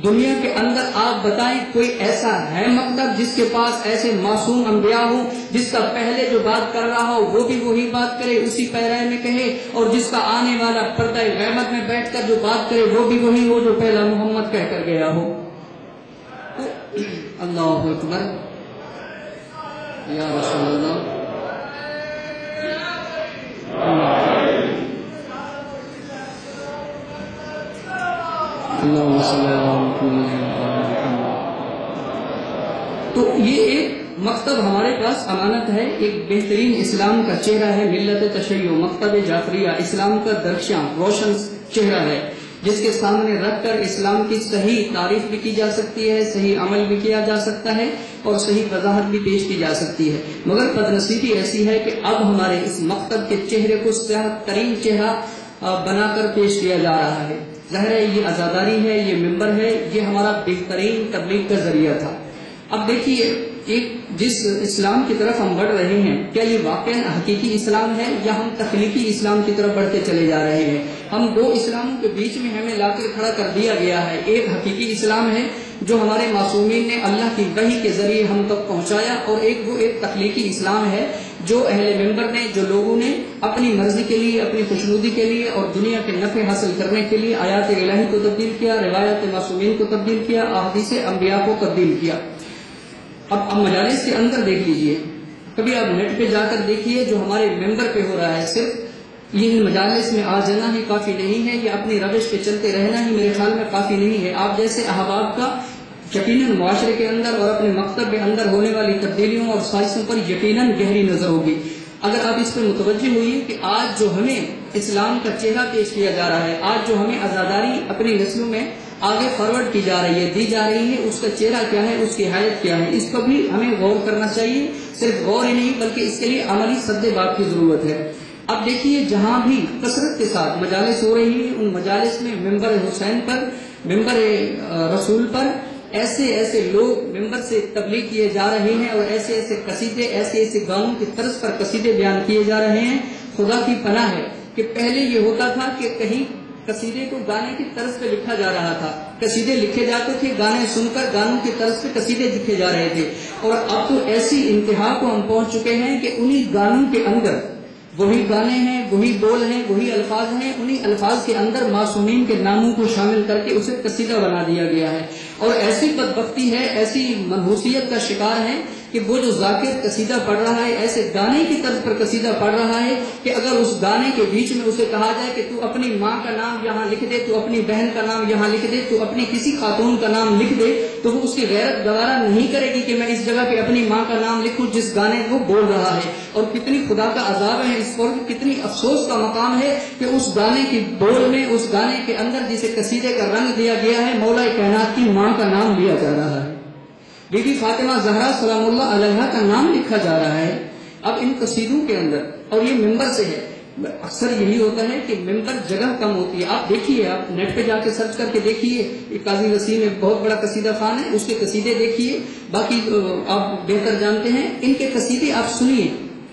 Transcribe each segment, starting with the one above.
دنیا کے اندر آپ بتائیں کوئی ایسا ہے مکتب جس کے پاس ایسے معصوم انبیاء ہوں، جس کا پہلے جو بات کر رہا ہو وہ بھی وہی بات کرے، اسی پیرائے میں کہے، اور جس کا آنے والا پردہ غیبت میں بیٹھ کر جو بات کرے وہ بھی وہی ہو جو پہلا محمد کہہ کر گیا ہو؟ اللہ اکبر یا رسول اللہ۔ تو یہ ایک مکتب ہمارے پاس امانت ہے، ایک بہترین اسلام کا چہرہ ہے، ملت تشیع مکتب جعفریہ، اسلام کا درخشاں روشن چہرہ ہے، جس کے سامنے رکھ کر اسلام کی صحیح تعریف بھی کی جا سکتی ہے، صحیح عمل بھی کیا جا سکتا ہے، اور صحیح وضاحت بھی پیش کی جا سکتی ہے۔ مگر بدنصیبی ایسی ہے کہ اب ہمارے اس مکتب کے چہرے کو سیاہ ترین چہرہ بنا کر پیش کیا جا رہا ہے۔ ظاہر ہے یہ عزاداری ہے، یہ ممبر ہے، یہ ہمارا بہترین تبلیغ کا ذریعہ تھا۔ اب دیکھیے، ایک جس اسلام کی طرف ہم بڑھ رہے ہیں، کیا یہ واقعاً حقیقی اسلام ہے یا ہم تخلیقی اسلام کی طرف بڑھتے چلے جا رہے ہیں؟ ہم دو اسلاموں کے بیچ میں ہمیں لا کر کھڑا کر دیا گیا ہے۔ ایک حقیقی اسلام ہے جو ہمارے معصومین نے اللہ کی وحی کے ذریعے ہم تک پہنچایا، اور ایک تخلیقی اسلام ہے جو اہل منبر نے، جو لوگوں نے اپنی مرضی کے لیے، اپنی خوشنودی کے لیے اور دنیا کے نفع حاصل کرنے کے لیے آیات الہی کو تبدیل کیا، روایات معصومین کو تبدیل کیا، احادیث انبیاء کو تبدیل کیا۔ اب مجالس کے اندر دیکھ لیجئے، کبھی آپ نیٹ پہ جا کر دیکھیے جو ہمارے ممبر پہ ہو رہا ہے، صرف یہ مجالس میں آ جانا ہی کافی نہیں ہے، یا اپنی روش پہ چلتے رہنا ہی میرے خیال میں کافی نہیں ہے۔ آپ جیسے احباب کا یقیناً معاشرے کے اندر اور اپنے مکتب کے اندر ہونے والی تبدیلیوں اور سازشوں پر یقیناً گہری نظر ہوگی۔ اگر آپ اس پر متوجہ ہوئیے کہ آج جو ہمیں اسلام کا چہرہ پیش کیا جا رہا ہے، آج جو ہمیں عزاداری اپنی نسلوں میں آگے فارورڈ کی جا رہی ہے، دی جا رہی ہے، اس کا چہرہ کیا ہے، اس کی حیت کیا ہے، اس پر بھی ہمیں غور کرنا چاہیے۔ صرف غور ہی نہیں بلکہ اس کے لیے عملی سد بات کی ضرورت ہے۔ اب دیکھیے، جہاں بھی کثرت کے ساتھ مجالس ہو رہی ہیں، ان مجالس میں ممبر حسین پر، ممبر رسول پر ایسے ایسے لوگ ممبر سے تبلیغ کیے جا رہے ہیں، اور ایسے ایسے قصیدے، ایسے ایسے گانوں کی طرز پر قصیدے بیان کیے جا رہے ہیں۔ خدا کی پناہ ہے کہ پہلے یہ ہوتا تھا کہ کہیں قصیدے کو گانے کی طرز پہ لکھا جا رہا تھا، قصیدے لکھے جاتے تھے، گانے سن کر گانوں کی طرز پہ قصیدے لکھے جا رہے تھے، اور اب تو ایسی انتہا کو ہم پہنچ چکے ہیں کہ انہی گانوں کے اندر وہی گانے ہیں، وہی بول ہیں، وہی الفاظ ہیں، انہی الفاظ کے اندر معصومین کے ناموں کو شامل کر کے اسے قصیدہ بنا دیا گیا ہے۔ اور ایسی بدبختی ہے، ایسی منحوسیت کا شکار ہے کہ وہ جو ذاکر قصیدہ پڑھ رہا ہے ایسے گانے کی طرز پر قصیدہ پڑھ رہا ہے کہ اگر اس گانے کے بیچ میں اسے کہا جائے کہ تو اپنی ماں کا نام یہاں لکھ دے، تو اپنی بہن کا نام یہاں لکھ دے، تو اپنی کسی خاتون کا نام لکھ دے، تو وہ اس کی غیرت گوارا نہیں کرے گی کہ میں اس جگہ پہ اپنی ماں کا نام لکھوں جس گانے وہ بول رہا ہے۔ اور کتنی خدا کا عذاب ہے اس پر، کتنی افسوس کا مقام ہے کہ اس گانے کی بول میں، اس گانے کے اندر جسے قصیدے کا رنگ دیا گیا ہے، مولا کائنات کی ماں کا نام لیا جا رہا ہے، بی بی فاطمہ زہرا سلام اللہ علیہا کا نام لکھا جا رہا ہے اب ان قصیدوں کے اندر، اور یہ ممبر سے ہے۔ اکثر یہی ہوتا ہے کہ ممبر جگہ کم ہوتی ہے۔ آپ دیکھیے، آپ نیٹ پہ جا کے سرچ کر کے دیکھیے، قاضی وسیم ایک بہت بڑا قصیدہ خان ہے، اس کے قصیدے دیکھیے، باقی آپ بہتر جانتے ہیں، ان کے قصیدے آپ سنیے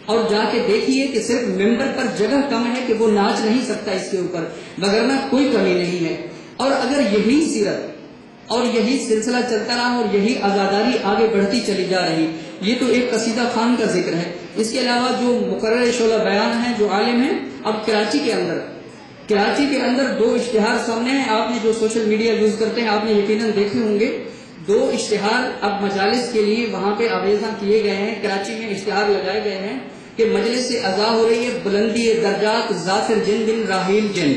اور جا کے دیکھیے کہ صرف ممبر پر جگہ کم ہے کہ وہ ناچ نہیں سکتا اس کے اوپر، وگرنہ کوئی کمی نہیں ہے۔ اور اگر یہی سیرت اور یہی سلسلہ چلتا رہا اور یہی عزاداری آگے بڑھتی چلی جا رہی، یہ تو ایک قصیدہ خان کا ذکر ہے۔ اس کے علاوہ جو مقرر شعلہ بیان ہیں، جو عالم ہیں، اب کراچی کے اندر دو اشتہار سامنے ہیں۔ آپ نے جو سوشل میڈیا یوز کرتے ہیں آپ نے یقیناً دیکھے ہوں گے، دو اشتہار اب مجالس کے لیے وہاں پہ آویزاں کیے گئے ہیں، کراچی میں اشتہار لگائے گئے ہیں کہ مجلس سے اذا ہو رہی ہے بلندی درجات ذاکر جن بن راحیل جن۔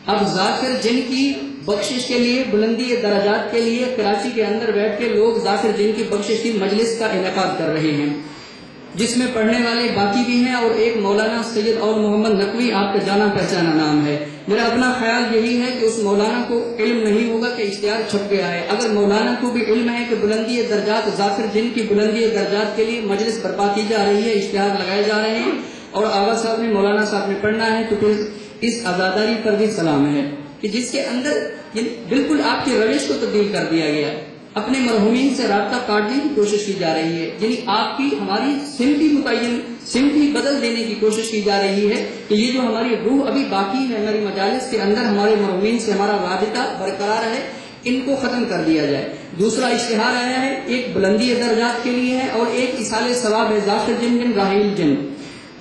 اب ذاکر جن کی بخشش کے لیے، بلندی درجات کے لیے کراچی کے اندر بیٹھ کے لوگ ذاکر جن کی بخشش کی مجلس کا انعقاد کر رہے ہیں، جس میں پڑھنے والے باقی بھی ہیں، اور ایک مولانا سید اور محمد نقوی آپ کا جانا پہچانا نام ہے۔ میرا اپنا خیال یہی ہے کہ اس مولانا کو علم نہیں ہوگا کہ اشتہار چھپ گیا ہے۔ اگر مولانا کو بھی علم ہے کہ بلندی درجات ذاکر جن کی بلندی درجات کے لیے مجلس برپا کی جا رہی ہے، اشتہار لگائے جا رہے ہیں، اور آغا صاحب نے، مولانا صاحب نے پڑھنا ہے، تو پھر اس عزاداری پر بھی سلام ہے کہ جس کے اندر بالکل آپ کی روش کو تبدیل کر دیا گیا، اپنے مرحومین سے رابطہ کاٹنے کی کوشش کی جا رہی ہے، یعنی آپ کی ہماری سمتی بدل دینے کی کوشش کی جا رہی ہے کہ یہ جو ہماری روح ابھی باقی ہے ہماری مجالس کے اندر، ہمارے مرحومین سے ہمارا رابطہ برقرار ہے، ان کو ختم کر دیا جائے۔ دوسرا اشتہار آیا ہے، ایک بلندی درجات کے لیے ہے اور ایک اصال ثواب ہے، ذاکر جن بن راحیل جن۔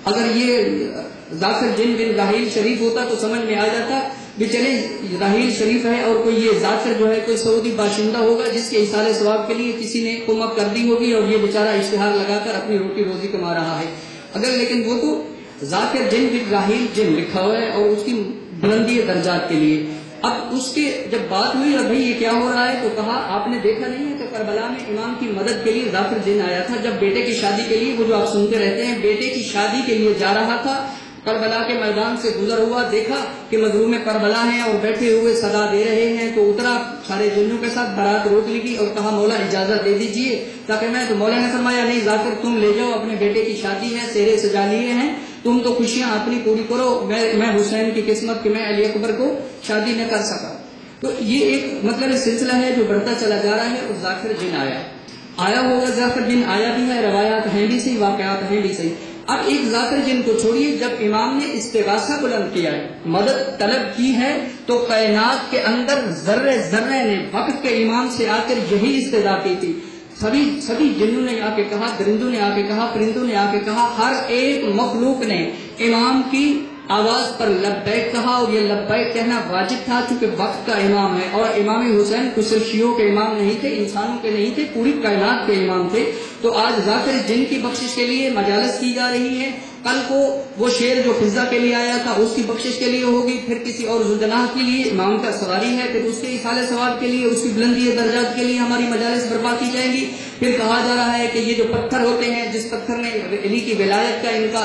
اگر یہ ذاکر جن بن راحیل شریف ہوتا تو سمجھ میں آ جاتا بھی چلے راحیل شریف ہے اور کوئی یہ ذاکر جو ہے کوئی سعودی باشندہ ہوگا جس کے اصال ثواب کے لیے کسی نے کمک کر دی ہوگی اور یہ بیچارہ اشتہار لگا کر اپنی روٹی روزی کما رہا ہے۔ اگر لیکن وہ تو ذاکر جن بن راحیل جن لکھا ہوا ہے اور اس کی بلندی درجات کے لیے۔ اب اس کے جب بات ہوئی اور بھائی یہ کیا ہو رہا ہے تو کہا آپ نے دیکھا نہیں ہے کہ کربلا میں امام کی مدد کے لیے ذاکر جن آیا تھا جب بیٹے کی شادی کے لیے، وہ جو آپ سنتے رہتے ہیں، بیٹے کی شادی کے لیے جا رہا تھا، کربلا کے میدان سے گزر ہوا، دیکھا کہ مظلوم کربلا ہیں اور بیٹھے ہوئے صدا دے رہے ہیں، تو اترا سارے جنوں کے ساتھ، بارات روک لی اور کہا مولا اجازت دے دیجئے تاکہ میں، تو مولا نے فرمایا نہیں ذاکر تم لے جاؤ، اپنے بیٹے کی شادی ہے، سہرے سجا لیے ہیں، تم تو خوشیاں اپنی پوری کرو، میں حسین کی قسمت کہ میں علی اکبر کو شادی نہ کر سکا۔ تو یہ ایک مطلب سلسلہ ہے جو بڑھتا چلا جا رہا ہے اور ذاکر جن آیا ہوگا، ذاکر جن آیا بھی ہے، روایات ہیں بھی صحیح، واقعات ہیں بھی صحیح۔ اب ایک ذاکر جن کو چھوڑیے، جب امام نے استغاثہ بلند کیا ہے، مدد طلب کی ہے، تو کائنات کے اندر ذرے ذرے نے وقت کے امام سے آ کر یہی استدعا کی تھی۔ سبھی جنوں نے آ کے کہا، درندوں نے آ کے کہا، پرندوں نے آ کے کہا، ہر ایک مخلوق نے امام کی آواز پر لبیک کہا، اور یہ لبیک کہنا واجب تھا چونکہ وقت کا امام ہے، اور امام حسین کچھ صرف شیعوں کے امام نہیں تھے، انسانوں کے نہیں تھے، پوری کائنات کے امام تھے۔ تو آج ذاکر جن کی بخشش کے لیے مجالس کی جا رہی ہے، کل کو وہ شیر جو فضا کے لیے آیا تھا اس کی بخشش کے لیے ہوگی، پھر کسی اور ذوالجناح کے لیے امام کا سواری ہے، پھر اس کے اصال ثواب کے لیے، اس کی بلندی درجات کے لیے ہماری مجالس برپا کی جائیں گی۔ پھر کہا جا رہا ہے کہ یہ جو پتھر ہوتے ہیں، جس پتھر نے علی کی ولایت کا ان کا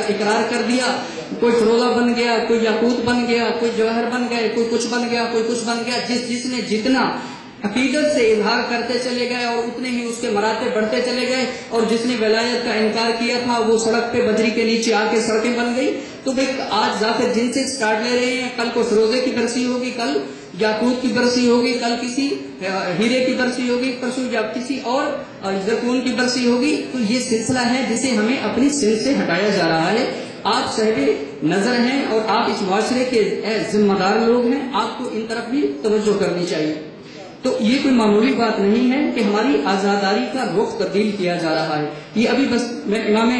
اقرار کر دیا، کوئی فروزہ بن گیا، کوئی یاقوت بن گیا، کوئی جوہر بن گئے، کوئی کچھ بن گیا، کوئی کچھ بن گیا، جس نے جتنا عقیدت سے اظہار کرتے چلے گئے اور اتنے ہی اس کے مراتب بڑھتے چلے گئے، اور جس نے ولایت کا انکار کیا تھا وہ سڑک پہ بجری کے نیچے آ کے سڑکیں بن گئی۔ تو آج ذاکر جن سے سٹارٹ لے رہے ہیں، کل کو فروزے کی برسی ہوگی، کل یاقوت کی برسی ہوگی، کل کسی ہیرے کی برسی ہوگی، پرسوں یا کسی اور زیتون کی برسی ہوگی۔ تو یہ سلسلہ ہے جسے ہمیں اپنی سر سے ہٹایا جا رہا ہے۔ آپ صاحب نظر ہیں اور آپ اس معاشرے کے ذمہ دار لوگ ہیں، آپ کو ان طرف بھی توجہ کرنی چاہیے۔ تو یہ کوئی معمولی بات نہیں ہے کہ ہماری آزاداری کا رخ تبدیل کیا جا رہا ہے۔ یہ ابھی بس میں امام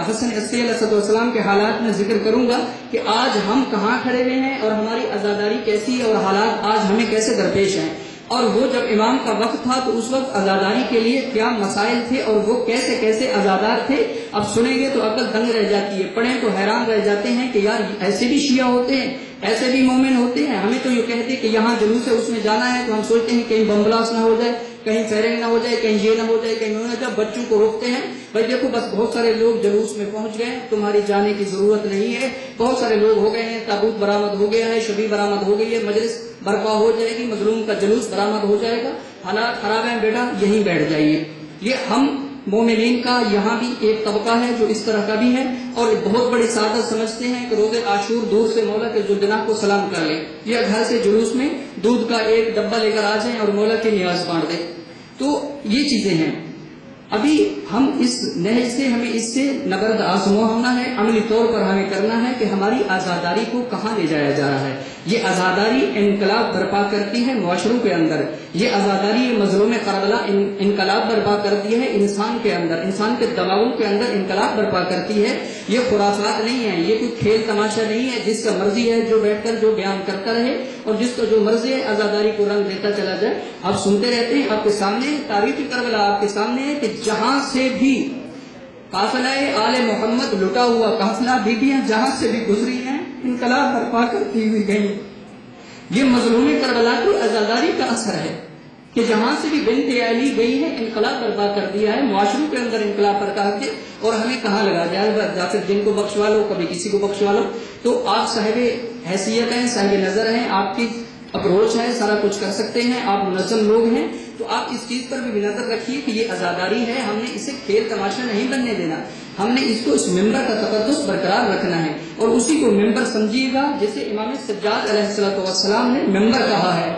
حسن عسکری علیہ السلام کے حالات میں ذکر کروں گا کہ آج ہم کہاں کھڑے ہوئے ہیں اور ہماری آزاداری کیسی ہے اور حالات آج ہمیں کیسے درپیش ہیں، اور وہ جب امام کا وقت تھا تو اس وقت آزاداری کے لیے کیا مسائل تھے اور وہ کیسے کیسے آزادار تھے۔ اب سنیں گے تو عقل دنگ رہ جاتی ہے، پڑھیں تو حیران رہ جاتے ہیں کہ یار ایسے بھی شیعہ ہوتے ہیں، ایسے بھی مومن ہوتے ہیں۔ ہمیں تو یہ کہتے کہ یہاں جلوس ہے، اس میں جانا ہے، تو ہم سوچتے ہیں کہیں بم بلاسٹ نہ ہو جائے، کہیں فائرنگ نہ ہو جائے، کہیں یہ نہ ہو جائے، کہیں نہ جائے۔ بچوں کو روکتے ہیں، بھائی دیکھو بس بہت سارے لوگ جلوس میں پہنچ گئے، تمہاری جانے کی ضرورت نہیں ہے، بہت سارے لوگ ہو گئے ہیں، تابوت برآمد ہو گیا ہے، شبی برآمد ہو گئی ہے، مجلس برپا ہو جائے گی، مظلوم کا جلوس برآمد ہو جائے گا، حالات خراب ہیں بیٹا یہیں بیٹھ جائیے۔ یہ ہم مومنین کا یہاں بھی ایک طبقہ ہے جو اس طرح کا بھی ہے، اور بہت بڑی سعادت سمجھتے ہیں کہ روز عاشور دور سے مولا کے ذوالجناح کو سلام کر لیں، یا گھر سے جلوس میں دودھ کا ایک ڈبہ لے کر آ جائیں اور مولا کی نیاز بانٹ دیں۔ تو یہ چیزیں ہیں۔ ابھی ہم اس نہج سے، ہمیں اس سے نبرد آزمو ہونا ہے، عملی طور پر ہمیں کرنا ہے کہ ہماری آزاداری کو کہاں لے جایا جا رہا ہے۔ یہ آزاداری انقلاب برپا کرتی ہے معاشروں کے اندر، یہ آزاداری مظلوم کربلا انقلاب برپا کرتی ہے انسان کے اندر، انسان کے دباؤں کے اندر انقلاب برپا کرتی ہے۔ یہ خرافات نہیں ہے، یہ کوئی کھیل تماشا نہیں ہے جس کا مرضی ہے جو بیٹھ کر جو بیان کرتا رہے اور جس کا جو مرضی ہے آزاداری کو رنگ دیتا چلا جائے۔ آپ سنتے رہتے ہیں، آپ کے سامنے تاریخ کربلا آپ کے سامنے ہے کہ جہاں سے بھی قافلہ آل محمد لٹا ہوا قافلہ، بیبیاں جہاں سے بھی گزری ہیں انقلاب برپا کرتی ہوئی گئی۔ یہ مظلوم کربلا کی آزاداری کا اثر ہے کہ جہاں سے بھی بنت علی گئی ہے انقلاب برپا کر دیا ہے، معاشروں کے اندر انقلاب برپا کر کے، اور ہمیں کہاں لگا جائے ذاکر جن کو بخشوا لو، کبھی کسی کو بخشوا لو۔ تو آپ صاحب حیثیت ہیں، صاحب نظر ہیں، آپ کی اپروچ ہے، سارا کچھ کر سکتے ہیں، آپ منظم لوگ ہیں، تو آپ اس چیز پر بھی نظر رکھیے کہ یہ آزاداری ہے، ہم نے اسے کھیل تماشا نہیں بننے دینا، ہم نے اس کو اس ممبر کا تقدس برقرار رکھنا ہے، اور اسی کو ممبر سمجھیے گا جسے امام سجاد علیہ السلام نے ممبر کہا ہے۔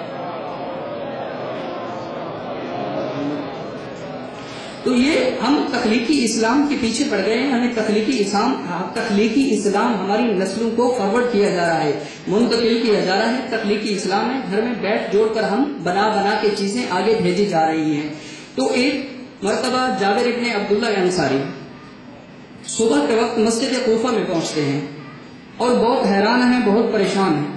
تو یہ ہم تخلیقی اسلام کے پیچھے پڑ گئے ہیں. ہمیں تخلیقی اسلام ہماری نسلوں کو فارورڈ کیا جا رہا ہے, منتقل کیا جا رہا ہے. تخلیقی اسلام ہے, گھر میں بیٹھ جوڑ کر ہم بنا کے چیزیں آگے بھیجی جا رہی ہیں. تو ایک مرتبہ جابر ابن عبداللہ انصاری صبح کے وقت مسجد کوفہ میں پہنچتے ہیں اور بہت حیران ہیں, بہت پریشان ہیں.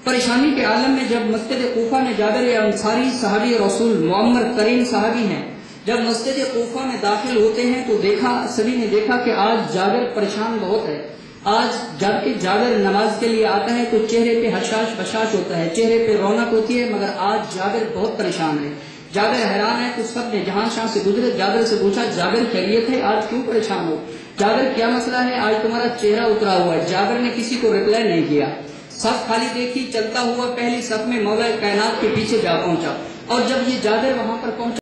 پریشانی کے عالم میں جب مسجد کوفہ میں جابر انصاری صحابی رسول معمر ترین صحابی ہیں, جب مسجد کوفہ میں داخل ہوتے ہیں تو سبھی نے دیکھا کہ آج جابر پریشان بہت ہے. آج جب کہ جابر نماز کے لیے آتا ہے تو چہرے پہ حشاش بشاش ہوتا ہے, چہرے پہ رونق ہوتی ہے, مگر آج جابر بہت پریشان ہے. جابر حیران ہے. تو سب نے جہاں شاہ سے گزرے, جابر سے پوچھا جابر خیریت ہے, آج کیوں پریشان ہو؟ جابر کیا مسئلہ ہے, آج تمہارا چہرہ اترا ہوا ہے. جابر نے کسی کو ریپلائی نہیں کیا. صف خالی دیکھی, چلتا ہوا پہلی صف میں مولا کائنات کے پیچھے جا پہنچا. اور جب یہ جابر وہاں پر پہنچا